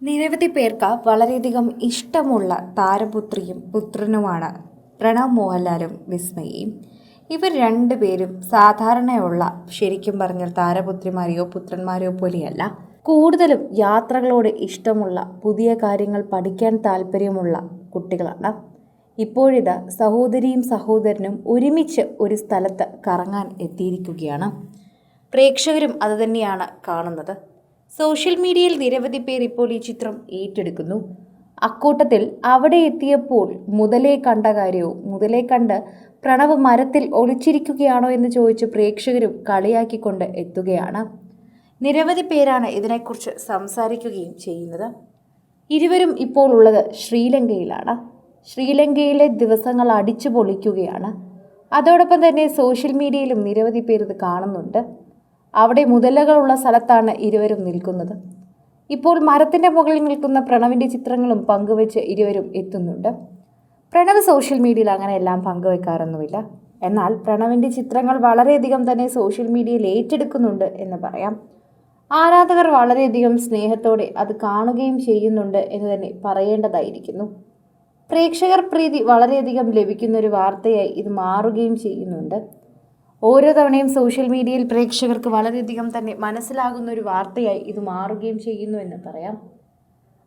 നിരവധി പേർക്ക് വളരെയധികം ഇഷ്ടമുള്ള താരപുത്രിയും പുത്രനുമാണ് പ്രണവ് മോഹൻലാലും വിസ്മയയും. ഇവർ രണ്ടുപേരും സാധാരണയുള്ള ശരിക്കും പറഞ്ഞാൽ താരപുത്രിമാരെയോ പുത്രന്മാരെയോ പോലെയല്ല. കൂടുതലും യാത്രകളോട് ഇഷ്ടമുള്ള, പുതിയ കാര്യങ്ങൾ പഠിക്കാൻ താല്പര്യമുള്ള കുട്ടികളാണ്. ഇപ്പോഴിത് സഹോദരിയും സഹോദരനും ഒരുമിച്ച് ഒരു സ്ഥലത്ത് കറങ്ങാൻ എത്തിയിരിക്കുകയാണ്. പ്രേക്ഷകരും അതുതന്നെയാണ് കാണുന്നത്. സോഷ്യൽ മീഡിയയിൽ നിരവധി പേർ ഇപ്പോൾ ഈ ചിത്രം ഏറ്റെടുക്കുന്നു. അക്കൂട്ടത്തിൽ അവിടെ എത്തിയപ്പോൾ മുതലേ കണ്ട കാര്യവും മുതലേ കണ്ട് പ്രണവ് മരത്തിൽ ഒളിച്ചിരിക്കുകയാണോ എന്ന് ചോദിച്ച് പ്രേക്ഷകരും കളിയാക്കിക്കൊണ്ട് എത്തുകയാണ്. നിരവധി പേരാണ് ഇതിനെക്കുറിച്ച് സംസാരിക്കുകയും ചെയ്യുന്നത്. ഇരുവരും ഇപ്പോൾ ഉള്ളത് ശ്രീലങ്കയിലാണ്. ശ്രീലങ്കയിലെ ദിവസങ്ങൾ അടിച്ചു പൊളിക്കുകയാണ്. അതോടൊപ്പം തന്നെ സോഷ്യൽ മീഡിയയിലും നിരവധി പേർ ഇത് കാണുന്നുണ്ട്. അവിടെ മുതലകളുള്ള സ്ഥലത്താണ് ഇരുവരും നിൽക്കുന്നത്. ഇപ്പോൾ മരത്തിൻ്റെ മുകളിൽ നിൽക്കുന്ന പ്രണവിൻ്റെ ചിത്രങ്ങളും പങ്കുവെച്ച് ഇരുവരും എത്തുന്നുണ്ട്. പ്രണവ് സോഷ്യൽ മീഡിയയിൽ അങ്ങനെയെല്ലാം പങ്കുവെക്കാറൊന്നുമില്ല. എന്നാൽ പ്രണവിൻ്റെ ചിത്രങ്ങൾ വളരെയധികം തന്നെ സോഷ്യൽ മീഡിയയിൽ ഏറ്റെടുക്കുന്നുണ്ട് എന്ന് പറയാം. ആരാധകർ വളരെയധികം സ്നേഹത്തോടെ അത് കാണുകയും ചെയ്യുന്നുണ്ട് എന്ന് തന്നെ പറയേണ്ടതായിരിക്കുന്നു. പ്രേക്ഷകർ പ്രീതി വളരെയധികം ലഭിക്കുന്നൊരു വാർത്തയായി ഇത് മാറുകയും ചെയ്യുന്നുണ്ട്. ഓരോ തവണയും സോഷ്യൽ മീഡിയയിൽ പ്രേക്ഷകർക്ക് വളരെയധികം തന്നെ മനസ്സിലാകുന്ന ഒരു വാർത്തയായി ഇത് മാറുകയും ചെയ്യുന്നു എന്ന് പറയാം.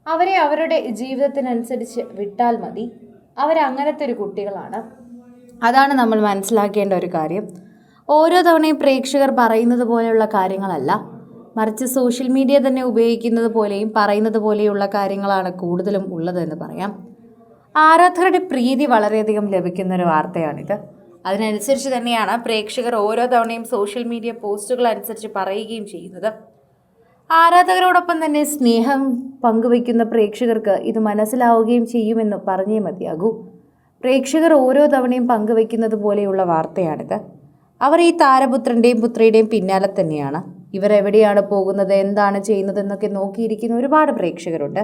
അവരെ അവരുടെ ജീവിതത്തിനനുസരിച്ച് വിട്ടാൽ മതി. അവരങ്ങനത്തെ ഒരു കുട്ടികളാണ്. അതാണ് നമ്മൾ മനസ്സിലാക്കേണ്ട ഒരു കാര്യം. ഓരോ തവണയും പ്രേക്ഷകർ പറയുന്നത് പോലെയുള്ള കാര്യങ്ങളല്ല, മറിച്ച് സോഷ്യൽ മീഡിയ തന്നെ ഉപയോഗിക്കുന്നത് പോലെയും പറയുന്നത് പോലെയുള്ള കാര്യങ്ങളാണ് കൂടുതലും ഉള്ളതെന്ന് പറയാം. ആരാധകരുടെ പ്രീതി വളരെയധികം ലഭിക്കുന്നൊരു വാർത്തയാണിത്. അതിനനുസരിച്ച് തന്നെയാണ് പ്രേക്ഷകർ ഓരോ തവണയും സോഷ്യൽ മീഡിയ പോസ്റ്റുകൾ അനുസരിച്ച് പറയുകയും ചെയ്യുന്നത്. ആരാധകരോടൊപ്പം തന്നെ സ്നേഹം പങ്കുവയ്ക്കുന്ന പ്രേക്ഷകർക്ക് ഇത് മനസ്സിലാവുകയും ചെയ്യുമെന്ന് പറഞ്ഞേ മതിയാകൂ. പ്രേക്ഷകർ ഓരോ തവണയും പങ്കുവയ്ക്കുന്നത് പോലെയുള്ള വാർത്തയാണിത്. അവർ ഈ താരപുത്രൻ്റെയും പുത്രിയുടെയും പിന്നാലെ തന്നെയാണ്. ഇവർ എവിടെയാണ് പോകുന്നത്, എന്താണ് ചെയ്യുന്നതെന്നൊക്കെ നോക്കിയിരിക്കുന്ന ഒരുപാട് പ്രേക്ഷകരുണ്ട്.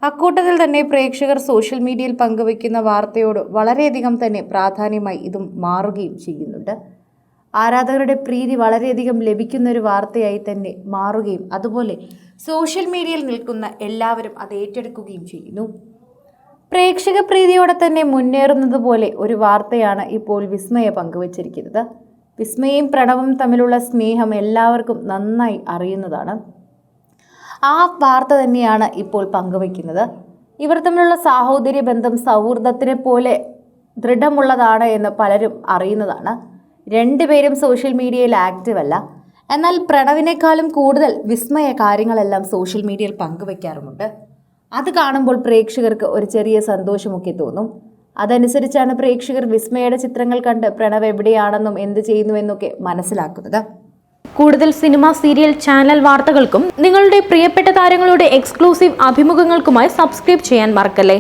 അക്കൂട്ടത്തിൽ തന്നെ പ്രേക്ഷകർ സോഷ്യൽ മീഡിയയിൽ പങ്കുവയ്ക്കുന്ന വാർത്തയോട് വളരെയധികം തന്നെ പ്രാധാന്യമായി ഇതും മാറുകയും ചെയ്യുന്നുണ്ട്. ആരാധകരുടെ പ്രീതി വളരെയധികം ലഭിക്കുന്നൊരു വാർത്തയായി തന്നെ മാറുകയും അതുപോലെ സോഷ്യൽ മീഡിയയിൽ നിൽക്കുന്ന എല്ലാവരും അത് ഏറ്റെടുക്കുകയും ചെയ്യുന്നു. പ്രേക്ഷക പ്രീതിയോടെ തന്നെ മുന്നേറുന്നത് പോലെ ഒരു വാർത്തയാണ് ഇപ്പോൾ വിസ്മയ പങ്കുവച്ചിരിക്കുന്നത്. വിസ്മയും പ്രണവും തമ്മിലുള്ള സ്നേഹം എല്ലാവർക്കും നന്നായി അറിയുന്നതാണ്. ആ വാർത്ത തന്നെയാണ് ഇപ്പോൾ പങ്കുവയ്ക്കുന്നത്. ഇവർ തമ്മിലുള്ള സാഹോദര്യ ബന്ധം സൗഹൃദത്തിനെ പോലെ ദൃഢമുള്ളതാണ് എന്ന് പലരും അറിയുന്നതാണ്. രണ്ടുപേരും സോഷ്യൽ മീഡിയയിൽ ആക്റ്റീവ് അല്ല. എന്നാൽ പ്രണവിനേക്കാളും കൂടുതൽ വിസ്മയ കാര്യങ്ങളെല്ലാം സോഷ്യൽ മീഡിയയിൽ പങ്കുവയ്ക്കാറുമുണ്ട്. അത് കാണുമ്പോൾ പ്രേക്ഷകർക്ക് ഒരു ചെറിയ സന്തോഷമൊക്കെ തോന്നും. അതനുസരിച്ചാണ് പ്രേക്ഷകർ വിസ്മയയുടെ ചിത്രങ്ങൾ കണ്ട് പ്രണവ് എവിടെയാണെന്നും എന്ത് ചെയ്യുന്നുവെന്നൊക്കെ മനസ്സിലാക്കുന്നത്. കൂടുതൽ സിനിമ, സീരിയൽ, ചാനൽ വാർത്തകൾക്കും നിങ്ങളുടെ പ്രിയപ്പെട്ട താരങ്ങളുടെ എക്സ്ക്ലൂസീവ് അഭിമുഖങ്ങൾക്കുമായി സബ്സ്ക്രൈബ് ചെയ്യാൻ മറക്കല്ലേ.